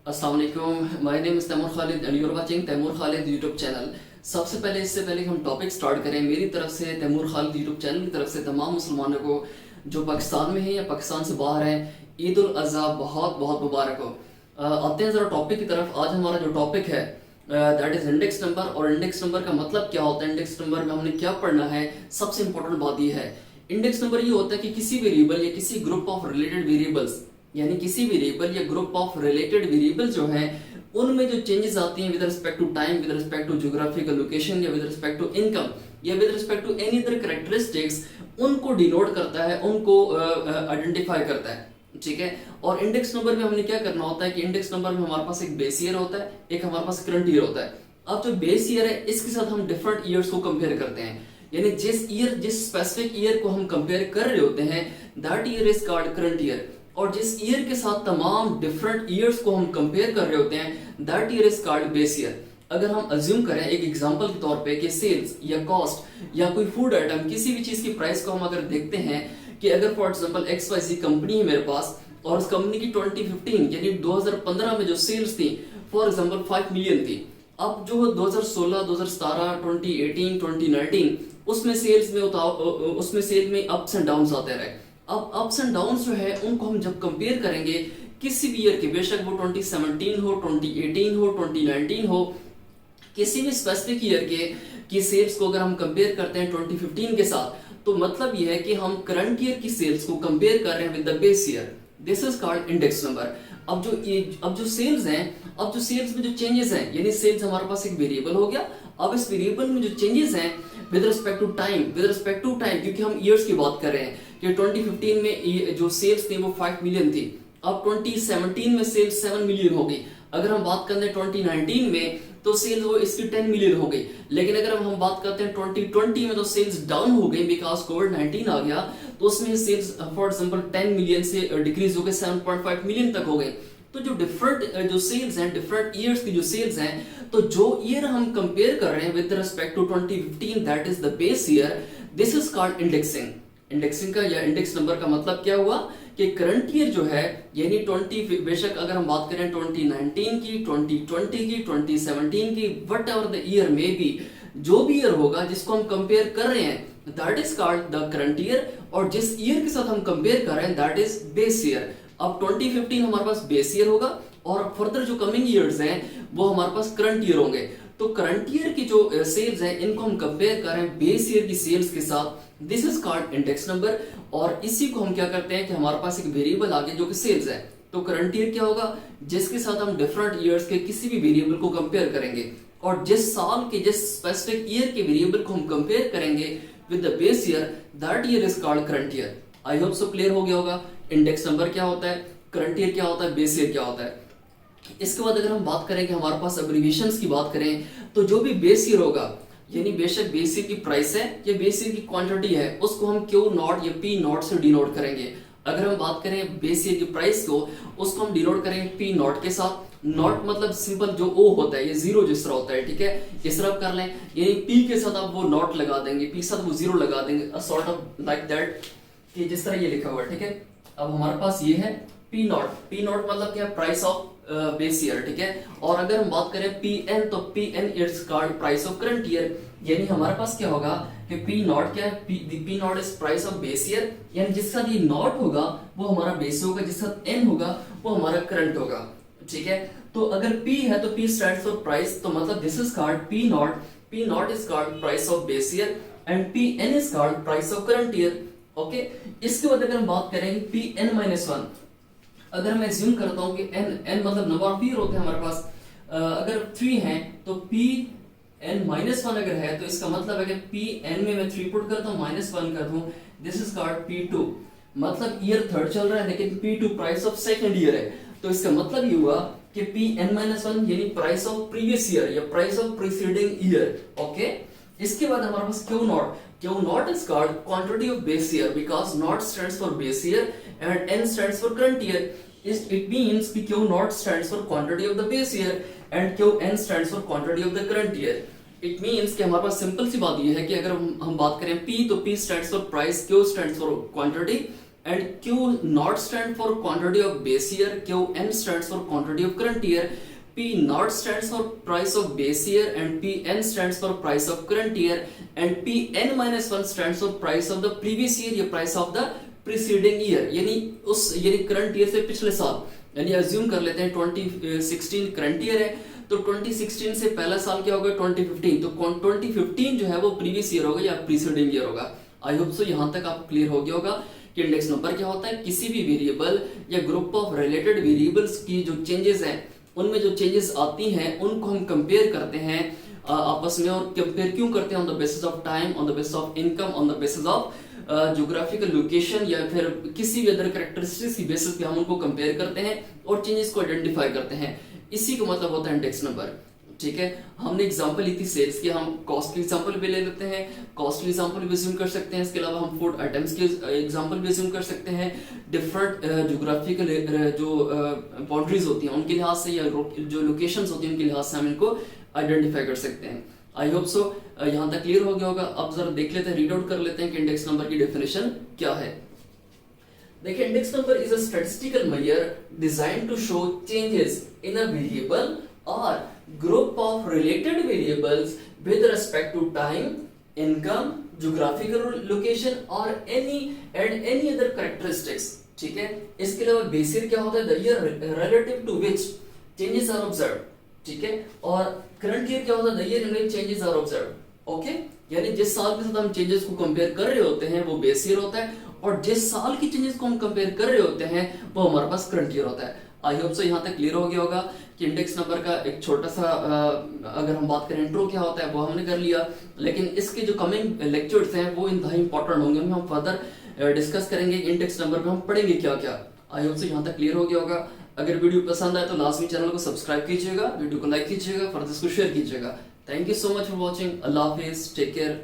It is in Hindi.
अस्सलाम वालेकुम, my name is Taimur Khalid and you are watching Taimur Khalid YouTube channel. इससे पहले कि हम टॉपिक स्टार्ट करें, मेरी तरफ से तैमूर खालिद यूट्यूब चैनल की तरफ से तमाम मुसलमानों को जो पाकिस्तान में हैं या पाकिस्तान से बाहर हैं, ईद उल अज़हा बहुत बहुत मुबारक हो। आते हैं ज़रा टॉपिक की तरफ। आज हमारा जो टॉपिक है दैट इज़ इंडेक्स नंबर। और इंडेक्स नंबर का मतलब क्या होता है, इंडेक्स नंबर में हमने क्या पढ़ना है, सबसे इंपॉर्टेंट बात यह है। इंडेक्स नंबर ये होता है कि किसी वेरिएबल या किसी ग्रुप ऑफ रिलेटेड वेरिएबल्स, यानी किसी वेरिएबल या ग्रुप ऑफ रिलेटेड वेरिएबल जो हैं उनमें जो चेंजेस आती हैं with respect to time, with respect to geographical location, या विद रिस्पेक्ट टू इनकम, या with respect to any other characteristics, उनको डिनोट करता है, उनको आइडेंटिफाई करता है। ठीक है। और इंडेक्स नंबर में हमने क्या करना होता है कि इंडेक्स नंबर में हमारे पास एक बेस ईयर होता है, एक हमारे पास करंट ईयर होता है। अब जो बेस ईयर है इसके साथ हम डिफरेंट ईयर्स को कंपेयर करते हैं, यानी जिस स्पेसिफिक ईयर को हम कंपेयर कर रहे होते हैं that year is called current year. और जिस ईयर के साथ तमाम डिफरेंट ईयर्स को हम कंपेयर कर रहे होते हैं that year is called base year. अगर हम अज्यूम करें एक एग्जांपल के तौर पे कि सेल्स या कॉस्ट या कोई फूड आइटम, किसी भी चीज की प्राइस को हम अगर देखते हैं कि अगर फॉर एग्जांपल XYZ कंपनी है मेरे पास, और उस कंपनी की 2015 यानी 2015 में जो सेल्स थी फॉर एग्जांपल 5 मिलियन थी। अब जो 2016, 2017, 2018, 2019 उसमें सेल में अप्स एंड डाउन्स आते रहे। अब अप्स एंड डाउन्स जो है उनको हम जब कंपेयर करेंगे किसी भी ईयर के, बेशक वो 2017 हो, 2018 हो, 2019 हो, किसी भी स्पेसिफिक ईयर की सेल्स को अगर हम कंपेयर करते हैं 2015 के साथ, तो मतलब ये है कि हम करंट ईयर की सेल्स को कंपेयर कर रहे हैं with the base year. This is called index number. अब जो सेल्स हैं, अब जो सेल्स में जो चेंजेस हैं, यानी सेल्स हमारे पास एक वेरिएबल हो गया। अब इस वेरिएबल में जो चेंजेस हैं विद रिस्पेक्ट टू टाइम, क्योंकि हम ईयर्स की बात कर रहे हैं कि 2015 में जो सेल्स थी वो 5 मिलियन थी। अब 2017 में सेल्स 7 मिलियन हो गई। अगर हम बात करते हैं 2019 में तो सेल्स वो इसकी 10 मिलियन हो गई। लेकिन अगर हम बात करते हैं 2020 में तो सेल्स डाउन हो गई बिकॉज कोविड-19 आ गया, तो उसमें सेल्स फॉर एग्जांपल 10 मिलियन से डिक्रीज हो गए 7.5 मिलियन तक हो गए। तो जो डिफरेंट जो सेल्स हैं, डिफरेंट ईयर्स की जो सेल्स हैं, तो जो ईयर हम कंपेयर कर रहे हैं with respect to 2015 that is the base year, this is called indexing. Indexing का या इंडेक्स नंबर का मतलब क्या हुआ कि करंट ईयर जो है यानी 20, बेशक अगर हम बात करें 2019 की, 2020 की, 2017 की, वट एवर द ईयर में भी, जो भी ईयर होगा जिसको हम कंपेयर कर रहे हैं that is called the current year. और जिस ईयर के साथ हम कंपेयर कर रहे हैं दैट इज बेस ईयर। अब 2015 हमारे पास बेस ईयर होगा और फर्दर जो कमिंग ईयर्स हैं वो हमारे पास करंट ईयर होंगे। तो करंट ईयर की जो सेल्स हैं इनको हम कंपेयर कर रहे हैं बेस ईयर की सेल्स के साथ, this is called index number. और इसी को हम क्या करते हैं कि हमारे पास एक वेरिएबल आ गया जो कि सेल्स है। तो करंट ईयर क्या होगा, जिसके साथ हम डिफरेंट ईयर्स के किसी भी वेरिएबल को कंपेयर करेंगे, और जिस साल के जिस स्पेसिफिक ईयर के वेरिएबल को हम कंपेयर करेंगे with the base year that year is called current year. I hope so clear हो गया होगा। इंडेक्स नंबर क्या होता है, करंट ईयर क्या होता है, बेस ईयर क्या होता है। इसके बाद अगर हम बात करें कि हमारे पास एब्रिविएशंस की बात करें, तो जो भी बेस ईयर होगा, यानी बेशक बेस ईयर की प्राइस है या बेस ईयर की क्वांटिटी है, उसको हम क्यू नॉट या पी नॉट से डिनोट करेंगे। अगर हम बात करें बेस ईयर की प्राइस को, उसको हम डिनोट करेंगे पी नॉट के साथ। नॉट मतलब सिंपल जो ओ होता है, ये जीरो जिस तरह होता है, ठीक है, इस तरह कर लें, यानी पी के साथ आप वो नॉट लगा देंगे, पी के साथ वो जीरो लगा देंगे, सॉर्ट ऑफ लाइक दैट, कि जिस तरह ये लिखा हुआ है, ठीक है। अब हमारे पास ये है पी नॉट। पी नॉट मतलब क्या है, प्राइस ऑफ बेस ईयर, ठीक है। और अगर हम बात करें पी एन, तो P N is called price of current year. यानी हमारे पास क्या होगा कि पी नॉट क्या है, P not is price of base year, यानी जिसके साथ ये नॉट होगा वो हमारा बेस होगा, जिसके साथ एन होगा वो हमारा करंट होगा, ठीक है। तो अगर पी है तो पी स्टैंड्स फॉर प्राइस, तो मतलब this is called P not. P not is called price of base year and P N is called price of current year. Okay. इसके बाद अगर हम बात करें पी एन माइनस वन, अगर मैं एज्यूम करता हूं कि n मतलब नंबर ऑफ ईयर होते हैं हमारे पास, अगर 3 हैं तो पी एन माइनस वन अगर है तो इसका मतलब है कि पी एन में मैं 3 पुट करता हूं, -1 कर दूं, दिस इज कॉल्ड P2। मतलब ईयर थर्ड चल रहा है लेकिन P2 price of second year है। तो इसका मतलब ये हुआ कि Pn-1 यानी प्राइस ऑफ प्रीवियस ईयर या price of preceding year. Okay. इसके बाद हमारे पास Q not. Q naught is called quantity of base year because naught stands for base year and N stands for current year. It means कि Q naught stands for quantity of the base year and Qn stands for quantity of the current year. It means कि हमारे पास सिंपल सी बात ये है कि अगर हम बात करें P तो P stands for price, Q stands for quantity and Q naught stand for quantity of base year, Qn stands for quantity of current year, P naught stands for price of base year and Pn stands for price of current year and Pn minus 1 stands for price of the previous year या price of the preceding year, यानी करंट ईयर से पिछले साल, यानी अज्यूम कर लेते हैं 2016 करंट ईयर है तो 2016 से पहला साल क्या होगा 2015, तो 2015 जो है वो प्रीवियस ईयर होगा या प्रीसीडिंग ईयर होगा। आई होप सो यहाँ तक आप क्लियर हो गया होगा कि इंडेक्स नंबर क्या होता है, किसी भी वेरिएबल या ग्रुप ऑफ रिलेटेड वेरिएबल्स की जो चेंजेस हैं उनमें जो चेंजेस आती हैं उनको हम कंपेयर करते हैं आपस में, और कंपेयर क्यों करते हैं on the basis of time, on the basis of income, on the basis of geographical location या फिर किसी भी अदर कैरेक्टरिस्टिक्स की बेसिस पे हम उनको कंपेयर करते हैं और चेंजेस को आइडेंटिफाई करते हैं। इसी का मतलब होता है इंडेक्स नंबर। ठीक है, हमने एग्जांपल ली थी सेल्स की, हम कॉस्ट की एग्जांपल भी ले लेते हैं, कॉस्ट की एग्जांपल भी अज्यूम कर सकते हैं, इसके अलावा हम फूड आइटम्स की एग्जांपल भी अज्यूम कर सकते हैं, डिफरेंट ज्योग्राफिकल जो बाउंड्रीज होती हैं उनके लिहाज से या जो लोकेशंस होती हैं उनके लिहाज से हम इनको आइडेंटिफाई कर सकते हैं। आई होप सो यहाँ तक क्लियर हो गया होगा। अब जरा देख लेते हैं, रीड आउट कर लेते हैं कि इंडेक्स नंबर की डेफिनेशन क्या है। देखिए, index number is a statistical measure designed to show changes in a variable और group of related variables with respect to time, income, geographical location or any other characteristics। ठीक है, इसके अलावा बेस ईयर क्या होता है, the year relative to which changes are observed। ठीक है, और करंट ईयर क्या होता है, the year in which changes are observed। Okay, यानी जिस साल के साथ हम चेंजेस को कंपेयर कर रहे होते हैं वो बेस ईयर होता है और जिस साल की चेंजेस को हम कंपेयर कर रहे होते हैं वो हमारे पास करंट ईयर होता है। आई होप सो यहाँ तक क्लियर हो गया होगा कि इंडेक्स नंबर का एक छोटा सा अगर हम बात करें इंट्रो क्या होता है वो हमने कर लिया, लेकिन इसके जो कमिंग लेक्चर्स हैं वो इंतहा इंपॉर्टेंट होंगे, हम फर्दर डिस्कस करेंगे इंडेक्स नंबर पे हम पढ़ेंगे क्या क्या। आई होप सो यहाँ तक क्लियर हो गया होगा। अगर वीडियो पसंद आए तो लाजमी चैनल को सब्सक्राइब कीजिएगा, वीडियो को लाइक कीजिएगा, फर्दर इसको शेयर कीजिएगा। Thank you so much for watching. अल्लाह हाफिज, टेक केयर।